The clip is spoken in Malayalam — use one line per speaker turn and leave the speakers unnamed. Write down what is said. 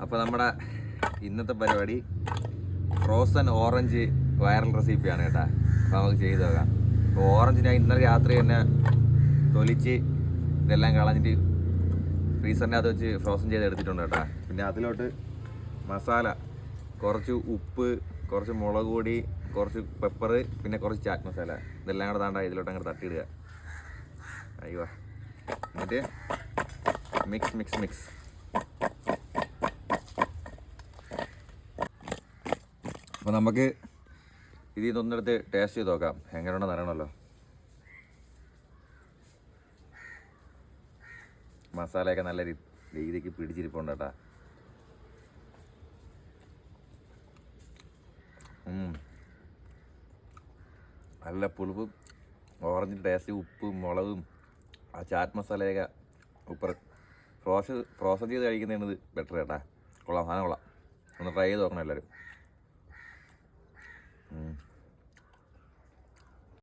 അപ്പോൾ നമ്മുടെ ഇന്നത്തെ പരിപാടി ഫ്രോസൺ ഓറഞ്ച് വൈറൽ റെസിപ്പിയാണ് കേട്ടോ. അപ്പോൾ നമുക്ക് ചെയ്ത് നോക്കാം. അപ്പോൾ ഓറഞ്ച് ഞാൻ ഇന്നലെ രാത്രി തന്നെ തൊലിച്ച് ഇതെല്ലാം കളഞ്ഞിട്ട് ഫ്രീസറിൻ്റെ അകത്ത് വെച്ച് ഫ്രോസൺ ചെയ്ത് എടുത്തിട്ടുണ്ട് കേട്ടോ. പിന്നെ അതിലോട്ട് മസാല, കുറച്ച് ഉപ്പ്, കുറച്ച് മുളക് പൊടി, കുറച്ച് പെപ്പർ, പിന്നെ കുറച്ച് ചാറ്റ് മസാല, ഇതെല്ലാം കൂടെ താണ്ട ഇതിലോട്ട് അങ്ങോട്ട് തട്ടിയിടുക. അയ്യോ, എന്നിട്ട് മിക്സ് മിക്സ് മിക്സ്. അപ്പോൾ നമുക്ക് ഇതിൽ നിന്നൊന്നെടുത്ത് ടേസ്റ്റ് ചെയ്ത് നോക്കാം, എങ്ങനെയുണ്ടെന്ന് അറിയണമല്ലോ. മസാലയൊക്കെ നല്ല രീതിക്ക് പിടിച്ചിരിപ്പുണ്ട് കേട്ടോ. നല്ല പുളിപ്പും ഓറഞ്ചിൻ്റെ ടേസ്റ്റ്, ഉപ്പും മുളകും ആ ചാറ്റ് മസാലയൊക്കെ ഉപ്പർ. ഫ്രോസൺ ചെയ്ത് കഴിക്കുന്നതാണ് ഇത് ബെറ്റർ കേട്ടാ. കൊള്ളാം, സാധനം കൊള്ളാം. ഒന്ന് ട്രൈ ചെയ്ത് നോക്കണം എല്ലാവരും.